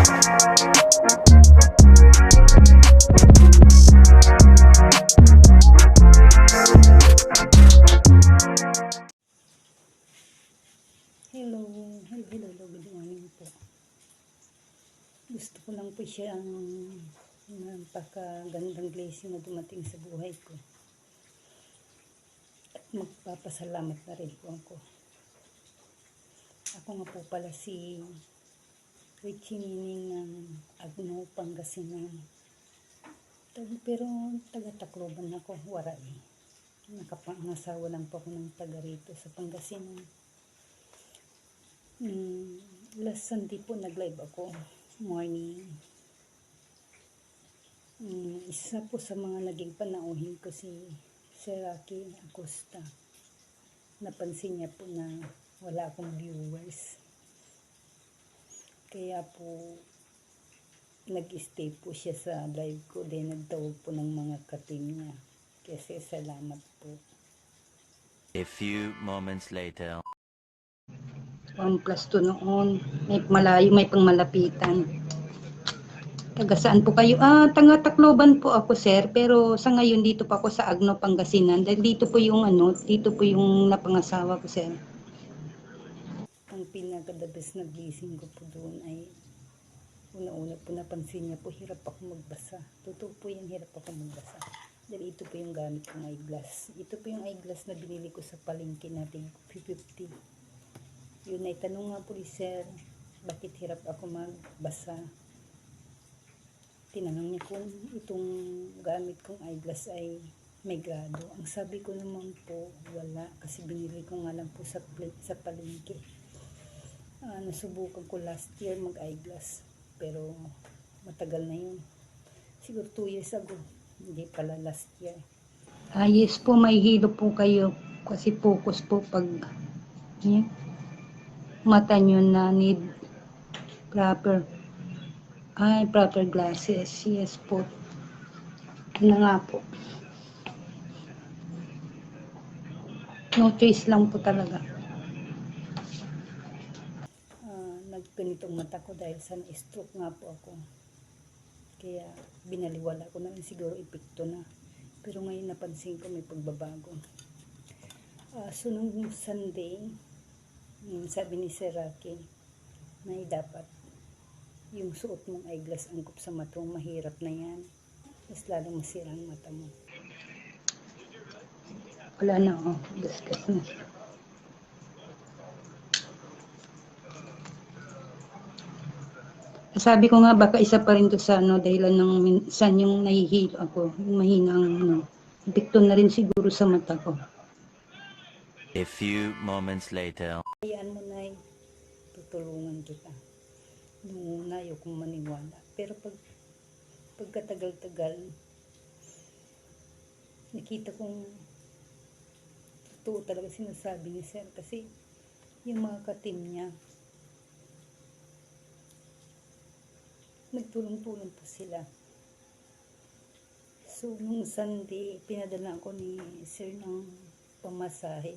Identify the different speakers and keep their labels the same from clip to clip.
Speaker 1: Hello, good morning po. Gusto ko lang po siya ang napakagandang blessing na dumating sa buhay ko. At magpapasalamat na rin po ako. Ako nga po pala si Richie Nining ng Agno, Pangasinan. Pero taga-Tacloban ako, Waray. Nakapangasawa lang po ako ng taga rito sa Pangasinan. Last Sunday po nag-live ako, morning. Isa po sa mga naging panauhin ko si Seraki Acosta. Napansin niya po na wala akong viewers. Kaya po nag-stay po siya sa live ko. Then nagtawag po ng mga katim niya. Kasi salamat po.
Speaker 2: A few moments later.
Speaker 1: 1+2 noon. May malayo, may pangmalapitan. Taga saan po kayo? Taga Tacloban po ako, sir. Pero sa ngayon dito pa ako sa Agno, Pangasinan. Dahil dito po yung dito po yung napangasawa ko, sir. Ang pinaka-the best na blessing ko po doon ay una-una po napansin niya po, hirap ako magbasa. Totoo po yung hirap ako magbasa. Dahil ito po yung gamit kong eyeglass. Ito po yung eyeglass na binili ko sa palengke natin, 50. Yun ay tanong nga po ni sir, bakit hirap ako magbasa? Tinanong niya kung itong gamit kong eyeglass ay may grado. Ang sabi ko naman po, wala. Kasi binili ko nga lang po sa palengke. Nasubukan ko last year mag-eyeglass. Pero matagal na yun. Siguro 2 years ago. Hindi pala last year. Yes po, may hilo po kayo. Kasi focus po pag mata nyo na need proper glasses. Yes po. Ano nga po. No choice lang po talaga. Nagganitong mata ko dahil sa stroke nga po ako. Kaya binaliwala ko na rin, siguro epekto na. Pero ngayon napansin ko may pagbabago. So nung Sunday, sabi ni Seraki na dapat yung suot mong eyeglass angkop sa mata mo, mahirap na yan. Mas lalong masira ang mata mo. Wala na, gasgas na. Sabi ko nga baka isa pa rin to sa dahilan ng minsan yung nahihilo ako, yung mahinang epekto na rin siguro sa mata ko.
Speaker 2: A few moments later.
Speaker 1: Hayaan mo na, tutulungan kita. Nung una ayokong maniwala. Pero pagkatagal-tagal, nakita kong totoo talaga sinasabi ni sir. Kasi yung mga katim niya, nagtulong-tulong po sila. So nung Sunday, pinadala ako ni sir ng pamasahe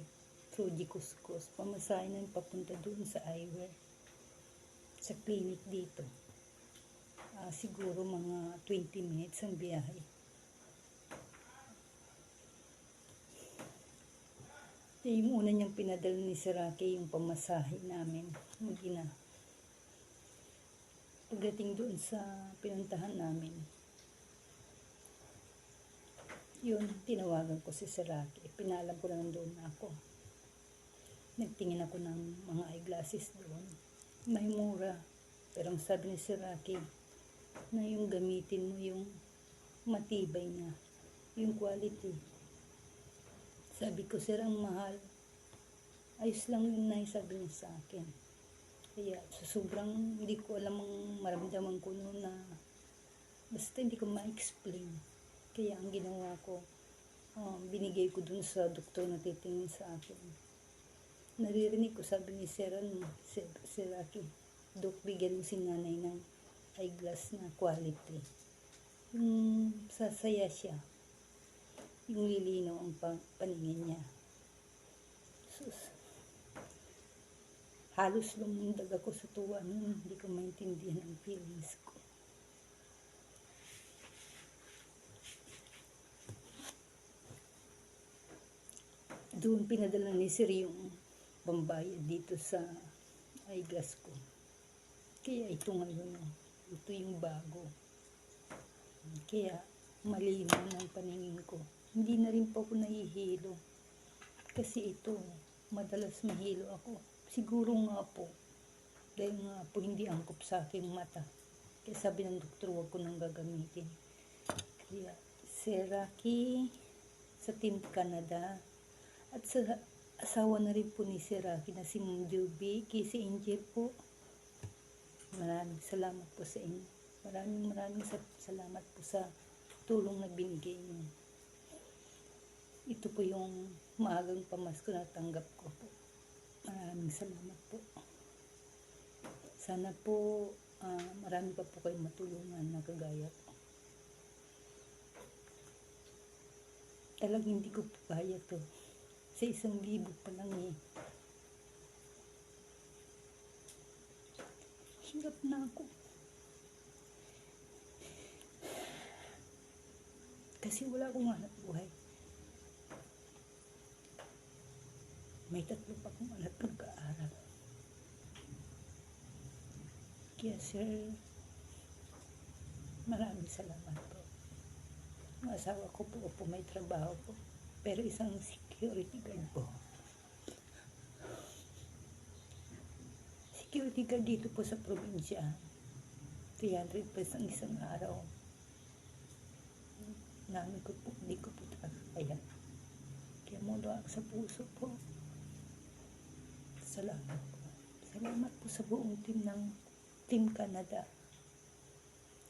Speaker 1: through Kuskus. Pamasahe na papunta doon sa eyewear, sa clinic dito. Siguro mga 20 minutes ang biyahe. Yung una niyang pinadala ni Seraki, yung pamasahe namin, mag-ina. Pagdating doon sa pinuntahan namin, yun, tinawagan ko si Seraki. Pinalam ko na nandoon ako. Nagtingin ako ng mga eyeglasses doon. May mura. Pero ang sabi ni Seraki, na yung gamitin mo yung matibay na, yung quality. Sabi ko, sir, ang mahal. Ayos lang yun na, sabi niya sa akin. Kaya sobrang hindi ko alam ang maramdaman ko noon na basta hindi ko ma-explain. Kaya ang ginawa ko, binigay ko dun sa doktor na titingin sa akin. Naririnig ko, sabi ni Seraki, Dok, bigyan mo si nanay ng eyeglass na quality. Yung sasaya siya, yung lilinaw ang paningin niya. Sus, halos lumundag ako sa tuwa nun. Hindi ko maintindihan ang feelings Doon pinadala ni Sir yung pambayad dito sa eyeglass ko. Kaya ito ngayon, ito yung bago. Kaya malinaw ng paningin ko. Hindi na rin po ako nahihilo. Kasi ito, madalas mahilo ako. Siguro nga po, dahil nga po hindi angkop sa aking mata. Kaya sabi ng doktor, huwag ko nang gagamitin. Kaya, Sir Rocky, sa Team Canada, at sa asawa na rin po ni Sir Rocky na si Ma'am Juby, si Angel po. Maraming salamat po sa inyo. Maraming salamat po sa tulong na binigay niyo. Ito po yung maagang pamasko na tanggap ko po. Maraming salamat po. Sana po marami pa po kayong matulungan na kagaya ko. Talagang hindi ko po kaya to. Sa 1,000 pa lang eh. Hirap na ako. Kasi wala akong anak buhay. May 3 pa akong anak nag-aaral. Kaya sir, maraming salamat po. Ang asawa ko po may trabaho po. Pero isang security guard po. Security guard dito po sa probinsya. 300 pesos ang isang araw. Namin ko po, hindi ko po kaya. Kaya mula sa puso po. Salamat po. Salamat po sa buong team ng Team Canada.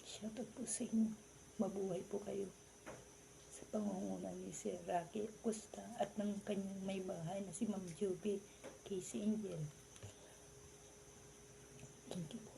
Speaker 1: Shoutout po sa inyo. Mabuhay po kayo. Sa pangunguna ni Sir Rocky Acosta at ng kanyang may bahay na si Ma'am Juby, si Angel. Thank you.